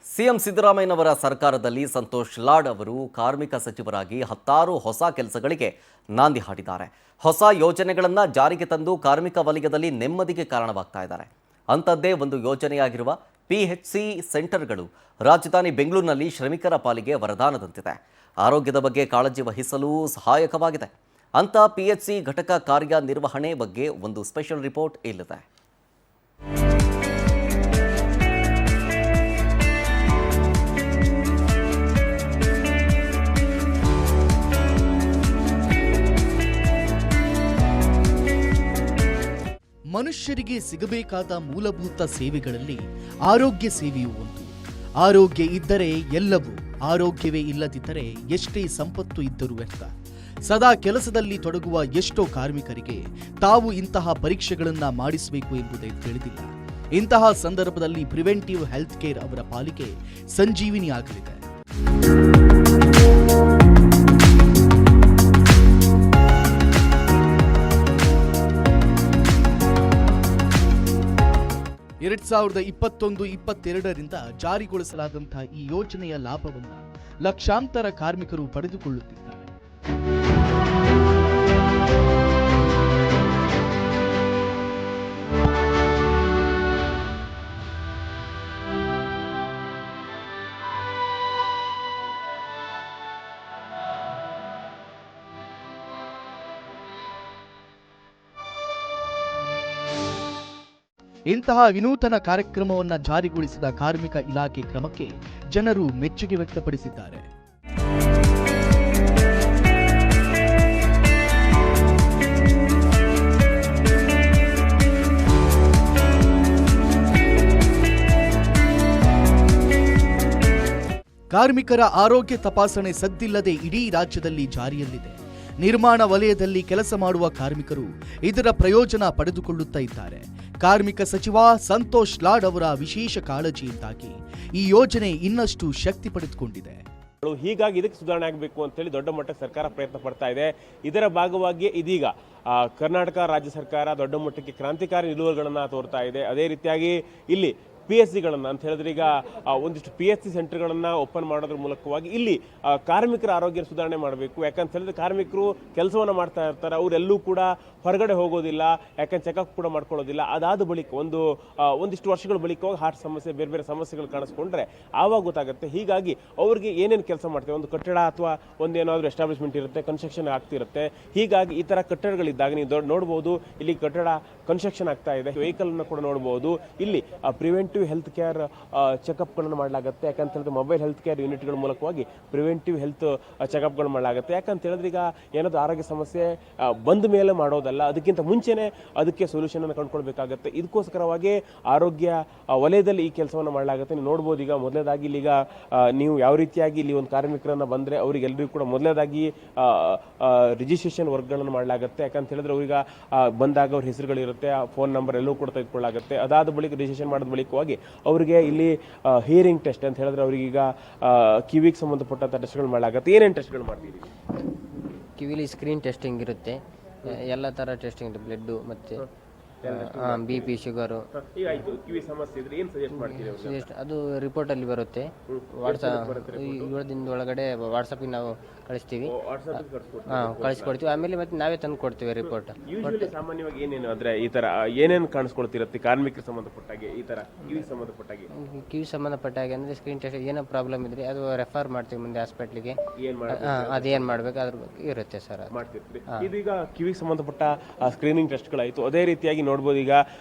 CM ಸಿದ್ದರಾಮಯ್ಯನವರ ಸರ್ಕಾರದಲ್ಲಿ ಸಂತೋಷ್ ಲಾಡ್ ಅವರು ಕಾರ್ಮಿಕ ಸಚಿವರಾಗಿ 10 ಹೊಸ ಕೆಲಸಗಳಿಗೆ ನಾಂದಿ ಹಾಡಿದ್ದಾರೆ. ಹೊಸ ಯೋಜನೆಗಳನ್ನು ಜಾರಿಗೆ ತಂದು ಕಾರ್ಮಿಕ ವಲಯದಲ್ಲಿ ನೆಮ್ಮದಿಗೆ ಕಾರಣವಾಗ್ತಾ ಇದ್ದಾರೆ. ಅಂಥದ್ದೇ ಒಂದು ಯೋಜನೆಯಾಗಿರುವ ಪಿಎಚ್ಸಿ ಸೆಂಟರ್ಗಳು ರಾಜಧಾನಿ ಬೆಂಗಳೂರಿನಲ್ಲಿ ಶ್ರಮಿಕರ ಪಾಲಿಗೆ ವರದಾನದಂತಿದೆ. ಆರೋಗ್ಯದ ಬಗ್ಗೆ ಕಾಳಜಿ ವಹಿಸಲು ಸಹಾಯಕವಾಗಿದೆ. ಅಂಥ ಪಿಎಚ್ಸಿ ಘಟಕ ಕಾರ್ಯನಿರ್ವಹಣೆ ಬಗ್ಗೆ ಒಂದು ಸ್ಪೆಷಲ್ ರಿಪೋರ್ಟ್ ಇಲ್ಲಿದೆ. ಮನುಷ್ಯರಿಗೆ ಸಿಗಬೇಕಾದ ಮೂಲಭೂತ ಸೇವೆಗಳಲ್ಲಿ ಆರೋಗ್ಯ ಸೇವೆಯೂ ಒಂದು. ಆರೋಗ್ಯ ಇದ್ದರೆ ಎಲ್ಲವೂ, ಆರೋಗ್ಯವೇ ಇಲ್ಲದಿದ್ದರೆ ಎಷ್ಟೇ ಸಂಪತ್ತು ಇದ್ದರೂ ವ್ಯರ್ಥ. ಸದಾ ಕೆಲಸದಲ್ಲಿ ತೊಡಗುವ ಎಷ್ಟೋ ಕಾರ್ಮಿಕರಿಗೆ ತಾವು ಇಂತಹ ಪರೀಕ್ಷೆಗಳನ್ನು ಮಾಡಿಸಬೇಕು ಎಂಬುದೇ ತಿಳಿದಿಲ್ಲ. ಇಂತಹ ಸಂದರ್ಭದಲ್ಲಿ ಪ್ರಿವೆಂಟಿವ್ ಹೆಲ್ತ್ ಕೇರ್ ಅವರ ಪಾಲಿಗೆ ಸಂಜೀವಿನಿ ಆಗಲಿದೆ. ಎರಡ್ 2021-22ರಿಂದ ಜಾರಿಗೊಳಿಸಲಾದಂತಹ ಈ ಯೋಜನೆಯ ಲಾಭವನ್ನು ಲಕ್ಷಾಂತರ ಕಾರ್ಮಿಕರು ಪಡೆದುಕೊಳ್ಳುತ್ತಿದ್ದಾರೆ. ಇಂತಹ ವಿನೂತನ ಕಾರ್ಯಕ್ರಮವನ್ನು ಜಾರಿಗೊಳಿಸಿದ ಕಾರ್ಮಿಕ ಇಲಾಖೆ ಕ್ರಮಕ್ಕೆ ಜನರು ಮೆಚ್ಚುಗೆ ವ್ಯಕ್ತಪಡಿಸಿದ್ದಾರೆ. ಕಾರ್ಮಿಕರ ಆರೋಗ್ಯ ತಪಾಸಣೆ ಸದ್ದಿಲ್ಲದೆ ಇಡೀ ರಾಜ್ಯದಲ್ಲಿ ಜಾರಿಯಲ್ಲಿದೆ. ನಿರ್ಮಾಣ ವಲಯದಲ್ಲಿ ಕೆಲಸ ಮಾಡುವ ಕಾರ್ಮಿಕರು ಇದರ ಪ್ರಯೋಜನ ಪಡೆದುಕೊಳ್ಳುತ್ತಾ ಇದ್ದಾರೆ. ಕಾರ್ಮಿಕ ಸಚಿವ ಸಂತೋಷ್ ಲಾಡ್ ಅವರ ವಿಶೇಷ ಕಾಳಜಿಯಿಂದಾಗಿ ಈ ಯೋಜನೆ ಇನ್ನಷ್ಟು ಶಕ್ತಿ ಪಡೆದುಕೊಂಡಿದೆ. ಹೀಗಾಗಿ ಇದಕ್ಕೆ ಸುಧಾರಣೆ ಆಗಬೇಕು ಅಂತೇಳಿ ದೊಡ್ಡ ಮಟ್ಟಕ್ಕೆ ಸರ್ಕಾರ ಪ್ರಯತ್ನ ಪಡ್ತಾ ಇದೆ. ಇದರ ಭಾಗವಾಗಿ ಇದೀಗ ಕರ್ನಾಟಕ ರಾಜ್ಯ ಸರ್ಕಾರ ದೊಡ್ಡ ಮಟ್ಟಕ್ಕೆ ಕ್ರಾಂತಿಕಾರಿ ನಿಲುವುಗಳನ್ನು ತೋರ್ತಾ ಇದೆ. ಅದೇ ರೀತಿಯಾಗಿ ಇಲ್ಲಿ PSCಗಳನ್ನು ಅಂತ ಹೇಳಿದ್ರೆ ಈಗ ಒಂದಿಷ್ಟು PSC ಸೆಂಟರ್ಗಳನ್ನು ಓಪನ್ ಮಾಡೋದ್ರ ಮೂಲಕವಾಗಿ ಇಲ್ಲಿ ಕಾರ್ಮಿಕರ ಆರೋಗ್ಯ ಸುಧಾರಣೆ ಮಾಡಬೇಕು. ಯಾಕಂತ ಹೇಳಿದ್ರೆ ಕಾರ್ಮಿಕರು ಕೆಲಸವನ್ನು ಮಾಡ್ತಾ ಇರ್ತಾರೆ, ಅವರೆಲ್ಲೂ ಕೂಡ ಹೊರಗಡೆ ಹೋಗೋದಿಲ್ಲ, ಯಾಕಂದ್ರೆ ಚೆಕಪ್ ಕೂಡ ಮಾಡ್ಕೊಳ್ಳೋದಿಲ್ಲ. ಅದಾದ ಬಳಿಕ ಒಂದಿಷ್ಟು ವರ್ಷಗಳ ಬಳಿಕವಾಗಿ ಹಾರ್ಟ್ ಸಮಸ್ಯೆ, ಬೇರೆ ಬೇರೆ ಸಮಸ್ಯೆಗಳು ಕಾಣಿಸ್ಕೊಂಡ್ರೆ ಆವಾಗ ಗೊತ್ತಾಗುತ್ತೆ. ಹೀಗಾಗಿ ಅವ್ರಿಗೆ ಏನೇನು ಕೆಲಸ ಮಾಡ್ತೇವೆ, ಒಂದು ಕಟ್ಟಡ ಅಥವಾ ಒಂದೇನಾದರೂ ಎಸ್ಟಾಬ್ಲಿಷ್ಮೆಂಟ್ ಇರುತ್ತೆ, ಕನ್ಸ್ಟ್ರಕ್ಷನ್ ಆಗ್ತಿರುತ್ತೆ. ಹೀಗಾಗಿ ಈ ಥರ ಕಟ್ಟಡಗಳಿದ್ದಾಗ ನೀವು ನೋಡ್ಬೋದು, ಇಲ್ಲಿ ಕಟ್ಟಡ ಕನ್ಸ್ಟ್ರಕ್ಷನ್ ಆಗ್ತಾ ಇದೆ. ವೆಹಿಕಲ್ನ ಕೂಡ ನೋಡ್ಬೋದು. ಇಲ್ಲಿ ಪ್ರಿವೆಂಟಿವ್ ಹೆಲ್ತ್ ಕೇರ್ ಚೆಕಪ್ಗಳನ್ನು ಮಾಡಲಾಗುತ್ತೆ. ಯಾಕಂತ ಹೇಳಿದ್ರೆ ಮೊಬೈಲ್ ಹೆಲ್ತ್ ಕೇರ್ ಯೂನಿಟ್ಗಳ ಮೂಲಕವಾಗಿ ಪ್ರಿವೆಂಟಿವ್ ಹೆಲ್ತ್ ಚೆಕಪ್ಗಳು ಮಾಡಲಾಗುತ್ತೆ. ಯಾಕಂತ ಹೇಳಿದ್ರೆ ಈಗ ಏನಾದರೂ ಆರೋಗ್ಯ ಸಮಸ್ಯೆ ಬಂದ ಮೇಲೆ ಮಾಡೋದಲ್ಲ, ಅದಕ್ಕಿಂತ ಮುಂಚೆನೇ ಅದಕ್ಕೆ ಸೊಲ್ಯೂಷನ್ ಅನ್ನು ಕಂಡುಕೊಳ್ಬೇಕಾಗುತ್ತೆ. ಇದಕ್ಕೋಸ್ಕರವಾಗಿ ಆರೋಗ್ಯ ವಲಯದಲ್ಲಿ ಈ ಕೆಲಸವನ್ನು ಮಾಡಲಾಗುತ್ತೆ. ನೀವು ನೋಡ್ಬೋದು, ಈಗ ಮೊದಲೇದಾಗಿ ಇಲ್ಲಿಗ ನೀವು ಯಾವ ರೀತಿಯಾಗಿ ಇಲ್ಲಿ ಒಂದು ಕಾರ್ಮಿಕರನ್ನ ಬಂದರೆ ಅವರಿಗೆಲ್ಲರಿಗೂ ಕೂಡ ಮೊದಲೇದಾಗಿ ರಿಜಿಸ್ಟ್ರೇಷನ್ ವರ್ಕ್ಗಳನ್ನು ಮಾಡಲಾಗುತ್ತೆ. ಯಾಕಂತ ಹೇಳಿದ್ರೆ ಅವ್ರಿಗೆ ಬಂದಾಗ ಅವ್ರ ಹೆಸರುಗಳಿರುತ್ತೆ, ಫೋನ್ ನಂಬರ್ ಎಲ್ಲೂ ಕೂಡ ತೆಗೆದುಕೊಳ್ಳಾಗುತ್ತೆ. ಅದಾದ ಬಳಿಕ ರಿಜಿಸ್ಟ್ರೇಷನ್ ಮಾಡಿದ ಬಳಿಕವಾಗಿ ಅವರಿಗೆ ಇಲ್ಲಿ ಹಿಯರಿಂಗ್ ಟೆಸ್ಟ್ ಅಂತ ಹೇಳಿದ್ರೆ ಅವರಿಗೀಗ ಕಿವಿಗೆ ಸಂಬಂಧಪಟ್ಟಂಥ ಟೆಸ್ಟ್ಗಳು ಮಾಡಲಾಗುತ್ತೆ. ಏನೇನು ಟೆಸ್ಟ್ಗಳು ಮಾಡ್ತೀವಿ? ಕಿವಿಲಿ ಸ್ಕ್ರೀನ್ ಟೆಸ್ಟಿಂಗ್ ಇರುತ್ತೆ, ಎಲ್ಲ ಥರ ಟೆಸ್ಟಿಂಗ್ ಇರುತ್ತೆ, ಬ್ಲಡ್ಡು ಮತ್ತು BP, ಶುಗರು. ಕಿವಿ ಸಮಸ್ಯೆ ಇದ್ರೆ ಏನು ಸಜೆಸ್ಟ್ ಮಾಡ್ತೀವಿ? ಅದು ರಿಪೋರ್ಟಲ್ಲಿ ಬರುತ್ತೆ. ವಾಟ್ಸಪ್ 7 ದಿನದ ಒಳಗಡೆ ವಾಟ್ಸಪ್ಪಿಗೆ ನಾವು ಕಳಿಸ್ತೀವಿ, ಕಳಿಸ್ಕೊಡ್ತೀವಿ. ಆಮೇಲೆ ಮತ್ತೆ ನಾವೇ ತಂದು ಕೊಡ್ತೀವಿ ರಿಪೋರ್ಟ್. ಸಾಮಾನ್ಯವಾಗಿ ಏನೇನು ಅಂದ್ರೆ ಈ ತರ ಏನೇನು ಕಾಣಿಸ್ಕೊಳ್ತಿರುತ್ತೆ ಕಾರ್ಮಿಕರಿಗೆ ಸಂಬಂಧಪಟ್ಟಾಗೆ? ಈ ತರ ಕಿವಿ ಸಂಬಂಧಪಟ್ಟಾಗೆ ಅಂದ್ರೆ ಸ್ಕ್ರೀನ್ ಟೆಸ್ಟ್ ಏನೋ ಪ್ರಾಬ್ಲಮ್ ಇದ್ರೆ ಅದು ರೆಫರ್ ಮಾಡ್ತೀವಿ ಮುಂದೆ ಹಾಸ್ಪಿಟ್ಲಿಗೆ. ಅದೇನು ಮಾಡ್ಬೇಕು ಅದ್ರ ಬಗ್ಗೆ ಇರುತ್ತೆ ಸರ್. ಇದೀಗ ಕಿವಿಗೆ ಸಂಬಂಧಪಟ್ಟ ಸ್ಕ್ರೀನಿಂಗ್ ಟೆಸ್ಟ್ಗಳಾಯಿತು. ಅದೇ ರೀತಿಯಾಗಿ ನೋಡ್ಬೋದು, ಈಗ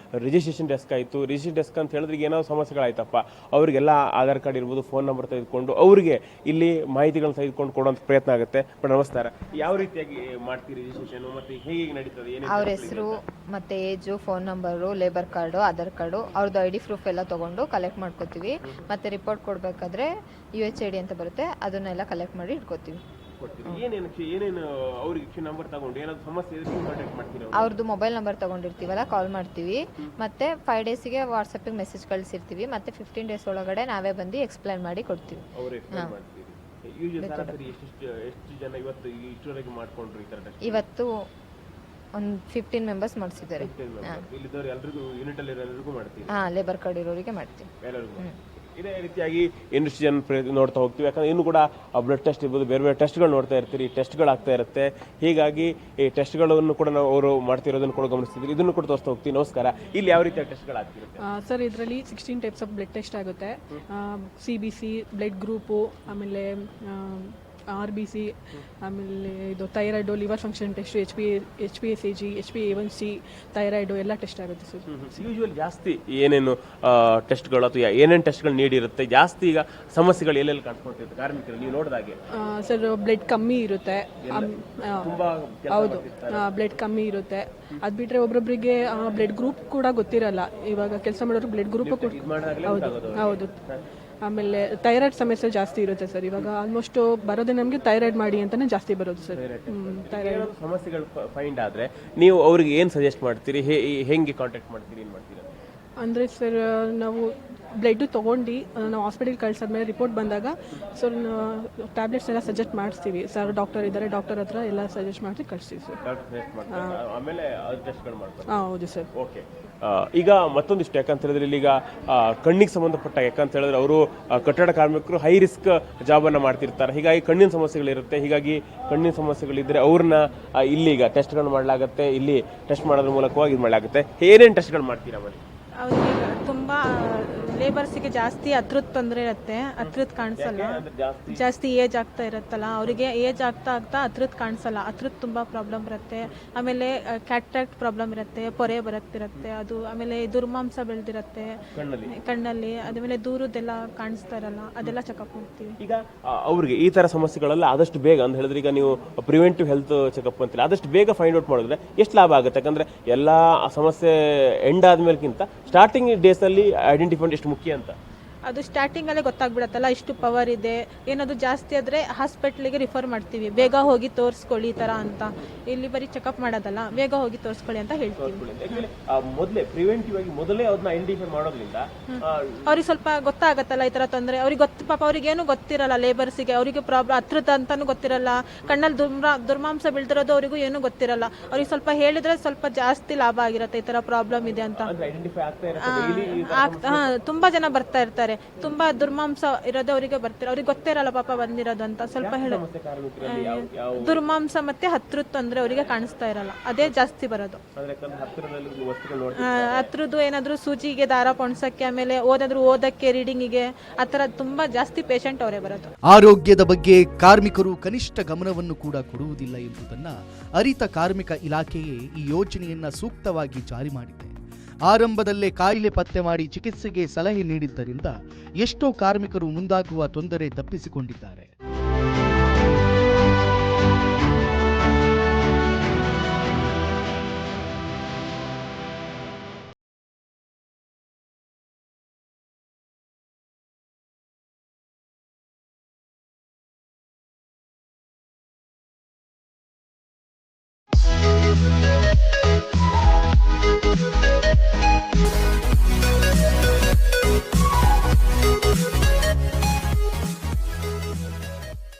ರಿಜಿಸ್ಟ್ರೇಷನ್ ಡೆಸ್ಕ್ ಆಯಿತು. ರಿಜಿಸ್ಟ್ರೇಷನ್ ಡೆಸ್ಕ್ ಅಂತ ಹೇಳಿದ್ರೆ ಏನೋ ಸಮಸ್ಯೆಗಳಾಯ್ತಪ್ಪ, ಅವರಿಗೆಲ್ಲ ಆಧಾರ್ ಕಾರ್ಡ್ ಇರ್ಬೋದು, ಫೋನ್ ನಂಬರ್ ತೆಗೆದುಕೊಂಡು ಅವರಿಗೆ ಇಲ್ಲಿ ಮಾಹಿತಿಗಳನ್ನ ತೆಗೆದುಕೊಂಡು ಕೊಡುವಂಥ ಪ್ರಯತ್ನ ಆಗುತ್ತೆ. ಬಟ್ ನಮಸ್ಕಾರ, ಯಾವ ರೀತಿಯಾಗಿ ಮಾಡ್ತೀರಿ ರಿಜಿಸ್ಟ್ರೇಷನ್ ಮತ್ತು ಹೇಗೆ ನಡೀತದೆ? ಅವ್ರ ಹೆಸರು ಮತ್ತೆ age, phone number, labour card, Aadhaar card, ಅವ್ರದ್ದು ID ಪ್ರೂಫ್ ಎಲ್ಲ ತಗೊಂಡು ಕಲೆಕ್ಟ್ ಮಾಡ್ಕೋತೀವಿ. ಮತ್ತೆ ರಿಪೋರ್ಟ್ ಕೊಡಬೇಕಾದ್ರೆ UHID ಅಂತ ಬರುತ್ತೆ, ಅದನ್ನೆಲ್ಲ ಕಲೆಕ್ಟ್ ಮಾಡಿ ಇಟ್ಕೋತೀವಿ. ಅವ್ರದ್ದು ಮೊಬೈಲ್ ನಂಬರ್ ತಗೊಂಡಿರ್ತೀವಲ್ಲ, ಕಾಲ್ ಮಾಡ್ತೀವಿ. ಮತ್ತೆ 5 ಡೇಸಿಗೆ ವಾಟ್ಸಪ್ಪಿಗೆ ಮೆಸೇಜ್ ಕಳಿಸಿರ್ತೀವಿ. ಮತ್ತೆ 15 ಡೇಸ್ ಒಳಗಡೆ ನಾವೇ ಬಂದು ಎಕ್ಸ್ಪ್ಲೈನ್ ಮಾಡಿ ಕೊಡ್ತೀವಿ. ಇವತ್ತು ಒಂದು 15 ಮೆಂಬರ್ಸ್ ಮಾಡಿಸಿದ್ದಾರೆ. ಲೇಬರ್ ಕಾರ್ಡ್ ಇರೋರಿಗೆ ಮಾಡ್ತೀವಿ. ಇದೇ ರೀತಿಯಾಗಿ ಇನ್ನಷ್ಟು ಜನ ನೋಡ್ತಾ ಹೋಗ್ತೀವಿ. ಯಾಕಂದ್ರೆ ಇನ್ನು ಕೂಡ ಬ್ಲಡ್ ಟೆಸ್ಟ್ ಇರ್ಬೋದು, ಬೇರೆ ಬೇರೆ ಟೆಸ್ಟ್ಗಳು ನೋಡ್ತಾ ಇರ್ತೀರಿ, ಟೆಸ್ಟ್ಗಳು ಆಗ್ತಾ ಇರುತ್ತೆ. ಹೀಗಾಗಿ ಈ ಟೆಸ್ಟ್ಗಳನ್ನು ಕೂಡ ನಾವು ಅವರು ಮಾಡ್ತಿರೋದನ್ನು ಕೂಡ ಗಮನಿಸ್ತಿದ್ವಿ. ಇದನ್ನು ಕೂಡ ತೋರಿಸ್ತಾ ಹೋಗ್ತೀವಿ. ನಮಸ್ಕಾರ, ಇಲ್ಲಿ ಯಾವ ರೀತಿಯ ಟೆಸ್ಟ್ಗಳು ಆಗ್ತಿರುತ್ತೆ? ಸರ್ ಇದರಲ್ಲಿ 16 ಟೈಪ್ಸ್ ಆಫ್ ಬ್ಲಡ್ ಟೆಸ್ಟ್ ಆಗುತ್ತೆ. CBC, ಬ್ಲಡ್ ಗ್ರೂಪು, ಆಮೇಲೆ RBC, ಆಮೇಲೆ ಇದು thyroid, liver function test, HbA1c, HbA1c, thyroid ಎಲ್ಲ ಟೆಸ್ಟ್ ಆಗುತ್ತೆ ಸರ್. ಯೂಶುವಲ್ ಜಾಸ್ತಿ ಏನೇನು ಟೆಸ್ಟ್ಗಳು ಅಥವಾ ಏನೇನು ಟೆಸ್ಟ್ಗಳು ನೀಡಿರುತ್ತೆ, ಜಾಸ್ತಿ ಈಗ ಸಮಸ್ಯೆಗಳು ಎಲ್ಲೆಲ್ಲಿ ಕಾಣಿಸ್ಕೊಳ್ತಿರುತ್ತೆ ಕಾರ್ಮಿಕರು ನೀವು ನೋಡಿದಾಗೆ? ಸರ್ ಬ್ಲಡ್ ಕಮ್ಮಿ ಇರುತ್ತೆ. ಹೌದು, ಬ್ಲಡ್ ಕಮ್ಮಿ ಇರುತ್ತೆ. ಅದು ಬಿಟ್ಟರೆ ಒಬ್ಬೊಬ್ಬರಿಗೆ ಬ್ಲಡ್ ಗ್ರೂಪ್ ಕೂಡ ಗೊತ್ತಿರಲ್ಲ. ಇವಾಗ ಕೆಲಸ ಮಾಡೋರು ಬ್ಲಡ್ ಗ್ರೂಪ್ ಹೌದು. ಆಮೇಲೆ ಥೈರಾಯ್ಡ್ ಸಮಸ್ಯೆ ಜಾಸ್ತಿ ಇರುತ್ತೆ ಸರ್. ಇವಾಗ ಆಲ್ಮೋಸ್ಟ್ ಬರೋದೇ ನಮಗೆ ಥೈರಾಯ್ಡ್ ಮಾಡಿ ಅಂತಾನೆ ಜಾಸ್ತಿ ಬರೋದು ಸರ್. ಥೈರಾಯ್ಡ್ ಸಮಸ್ಯೆಗಳು ಫೈಂಡ್ ಆದ್ರೆ ನೀವು ಅವ್ರಿಗೆ ಏನು ಸಜೆಸ್ಟ್ ಮಾಡ್ತೀರಿ, ಹೆಂಗೆ ಕಾಂಟ್ಯಾಕ್ಟ್ ಮಾಡ್ತೀರಿ, ಏನು ಮಾಡ್ತೀರಾ? ಅಂದರೆ ಸರ್ ನಾವು ಬ್ಲಡ್ಡು ತೊಗೊಂಡು ನಾವು ಹಾಸ್ಪಿಟಲ್ಗೆ ಕಳ್ಸಾದ್ಮೇಲೆ ರಿಪೋರ್ಟ್ ಬಂದಾಗ ಸೊ ಟ್ಯಾಬ್ಲೆಟ್ಸ್ ಎಲ್ಲ ಸಜೆಸ್ಟ್ ಮಾಡಿಸ್ತೀವಿ ಸರ್. ಡಾಕ್ಟರ್ ಇದ್ದಾರೆ, ಡಾಕ್ಟರ್ ಹತ್ರ ಎಲ್ಲ ಸಜೆಸ್ಟ್ ಮಾಡಿ ಕಳಿಸ್ತೀವಿ ಸರ್. ಆಮೇಲೆ ಟೆಸ್ಟ್ಗಳು ಮಾಡ್ತಾರೆ. ಹೌದು ಸರ್. ಓಕೆ, ಈಗ ಮತ್ತೊಂದಿಷ್ಟು ಯಾಕಂತ ಹೇಳಿದ್ರೆ ಈಗ ಕಣ್ಣಿಗೆ ಸಂಬಂಧಪಟ್ಟ ಯಾಕಂತ ಹೇಳಿದ್ರೆ ಅವರು ಕಟ್ಟಡ ಕಾರ್ಮಿಕರು ಹೈ ರಿಸ್ಕ್ ಜಾಬನ್ನು ಮಾಡ್ತಿರ್ತಾರೆ. ಹೀಗಾಗಿ ಕಣ್ಣಿನ ಸಮಸ್ಯೆಗಳಿರುತ್ತೆ. ಹೀಗಾಗಿ ಕಣ್ಣಿನ ಸಮಸ್ಯೆಗಳಿದ್ದರೆ ಅವ್ರನ್ನ ಇಲ್ಲಿಗ ಟೆಸ್ಟ್ಗಳು ಮಾಡಲಾಗುತ್ತೆ. ಇಲ್ಲಿ ಟೆಸ್ಟ್ ಮಾಡೋದ್ರ ಮೂಲಕವಾಗಿ ಇದು ಮಾಡಲಾಗುತ್ತೆ. ಏನೇನು ಟೆಸ್ಟ್ಗಳು ಮಾಡ್ತೀರಾ ಬನ್ನಿ? ಅವರಿಗೆ ತುಂಬ ಲೇಬರ್ಸಿಗೆ ಜಾಸ್ತಿ ಹತ್ರದ ತೊಂದರೆ ಇರುತ್ತೆ, ಹತ್ರದ ಕಾಣಿಸಲ್ಲ. ಜಾಸ್ತಿ ಏಜ್ ಆಗ್ತಾ ಇರುತ್ತಲ್ಲ ಅವರಿಗೆ, ಏಜ್ ಆಗ್ತಾ ಆಗ್ತಾ ಹತ್ರದ ಕಾಣಿಸಲ್ಲ, ಹತ್ರದ ತುಂಬ ಪ್ರಾಬ್ಲಮ್ ಇರುತ್ತೆ. ಆಮೇಲೆ ಕ್ಯಾಟ್ರಾಕ್ಟ್ ಪ್ರಾಬ್ಲಮ್ ಇರುತ್ತೆ, ಪೊರೆ ಬರುತ್ತಿರುತ್ತೆ ಅದು. ಆಮೇಲೆ ದುರ್ಮಾಂಸ ಬೆಳೆದಿರುತ್ತೆ ಕಣ್ಣಲ್ಲಿ. ಆಮೇಲೆ ದೂರದೆಲ್ಲ ಕಾಣಿಸ್ತಾ ಇರಲ್ಲ, ಅದೆಲ್ಲ ಚೆಕಪ್ ಮಾಡ್ತೀವಿ. ಈಗ ಅವ್ರಿಗೆ ಈ ಥರ ಸಮಸ್ಯೆಗಳೆಲ್ಲ ಆದಷ್ಟು ಬೇಗ ಅಂತ ಹೇಳಿದ್ರೆ, ಈಗ ನೀವು ಪ್ರಿವೆಂಟಿವ್ ಹೆಲ್ತ್ ಚೆಕಪ್ ಅಂತಿಲ್ಲ, ಆದಷ್ಟು ಬೇಗ ಫೈಂಡ್ ಔಟ್ ಮಾಡಿದ್ರೆ ಎಷ್ಟು ಲಾಭ ಆಗುತ್ತೆ? ಯಾಕಂದ್ರೆ ಎಲ್ಲ ಸಮಸ್ಯೆ ಎಂಡ್ ಆದ್ಮೇಲೆಗಿಂತ ಸ್ಟಾರ್ಟಿಂಗ್ ಡೇಸ್ ಅಲ್ಲಿ ಐಡೆಂಟಿಫೈ ಎಷ್ಟು ಮುಖ್ಯ ಅಂತ. ಅದು ಸ್ಟಾರ್ಟಿಂಗಲ್ಲೇ ಗೊತ್ತಾಗ್ಬಿಡತ್ತಲ್ಲ ಇಷ್ಟು ಪವರ್ ಇದೆ. ಏನಾದರೂ ಜಾಸ್ತಿ ಆದರೆ ಹಾಸ್ಪಿಟ್ಲಿಗೆ ರಿಫರ್ ಮಾಡ್ತೀವಿ, ಬೇಗ ಹೋಗಿ ತೋರಿಸ್ಕೊಳ್ಳಿ ಈ ಥರ ಅಂತ. ಇಲ್ಲಿ ಬರೀ ಚೆಕಪ್ ಮಾಡೋದಲ್ಲ, ಬೇಗ ಹೋಗಿ ತೋರಿಸ್ಕೊಳ್ಳಿ ಅಂತ ಹೇಳ್ತೀವಿ. ಮೊದಲೇ ಪ್ರಿವೆಂಟಿವ್ ಆಗಿ ಮೊದಲೇ ಅದನ್ನ ಐಡೆಂಟಿಫೈ ಮಾಡೋದ್ರಿಂದ ಅವ್ರಿಗೆ ಸ್ವಲ್ಪ ಗೊತ್ತಾಗತ್ತಲ್ಲ ಈ ಥರ ತೊಂದರೆ. ಅವ್ರಿಗೆ ಪಾಪ ಅವ್ರಿಗೇನು ಗೊತ್ತಿರಲ್ಲ, ಲೇಬರ್ಸಿಗೆ ಅವರಿಗೆ ಪ್ರಾಬ್ಲಮ್ ಹತ್ರದ ಅಂತಾನು ಗೊತ್ತಿರಲ್ಲ, ಕಣ್ಣಲ್ಲಿ ದುರ್ಮಾಂಸ ಬೀಳ್ತಿರೋದು ಅವರಿಗೂ ಏನೂ ಗೊತ್ತಿರಲ್ಲ. ಅವ್ರಿಗೆ ಸ್ವಲ್ಪ ಹೇಳಿದ್ರೆ ಸ್ವಲ್ಪ ಜಾಸ್ತಿ ಲಾಭ ಆಗಿರುತ್ತೆ ಈ ಥರ ಪ್ರಾಬ್ಲಮ್ ಇದೆ ಅಂತ. ತುಂಬಾ ಜನ ಬರ್ತಾ ಇರ್ತಾರೆ, ತುಂಬಾ ದುರ್ಮಾಂಸ ಇರೋದು ಅವರಿಗೆ ಬರ್ತಾರೆ, ಅವ್ರಿಗೆ ಗೊತ್ತಿರಲ್ಲ ಪಾಪ ಬಂದಿರೋದು ಅಂತ. ಸ್ವಲ್ಪ ಹೇಳಿ ದುರ್ಮಾಂಸ ಮತ್ತೆ ಹತ್ರದ ತೊಂದರೆ ಅವರಿಗೆ ಕಾಣಿಸ್ತಾ ಇರಲ್ಲ, ಅದೇ ಜಾಸ್ತಿ ಬರೋದು. ಹತ್ರದ್ದು ಏನಾದ್ರು ಸೂಜಿಗೆ ದಾರ ಪೊಣ್ಸಕ್ಕೆ, ಆಮೇಲೆ ಓದಕ್ಕೆ ರೀಡಿಂಗಿಗೆ, ಆ ಥರ ತುಂಬಾ ಜಾಸ್ತಿ ಪೇಷಂಟ್ ಅವರೇ ಬರೋದು. ಆರೋಗ್ಯದ ಬಗ್ಗೆ ಕಾರ್ಮಿಕರು ಕನಿಷ್ಠ ಗಮನವನ್ನು ಕೂಡ ಕೊಡುವುದಿಲ್ಲ ಎಂಬುದನ್ನ ಅರಿತ ಕಾರ್ಮಿಕ ಇಲಾಖೆಯೇ ಈ ಯೋಜನೆಯನ್ನ ಸೂಕ್ತವಾಗಿ ಜಾರಿ ಮಾಡಿದೆ. ಆರಂಭದಲ್ಲೇ ಕಾಯಿಲೆ ಪತ್ತೆ ಮಾಡಿ ಚಿಕಿತ್ಸೆಗೆ ಸಲಹೆ ನೀಡಿದ್ದರಿಂದ ಎಷ್ಟೋ ಕಾರ್ಮಿಕರು ಮುಂದಾಗುವ ತೊಂದರೆ ತಪ್ಪಿಸಿಕೊಂಡಿದ್ದಾರೆ.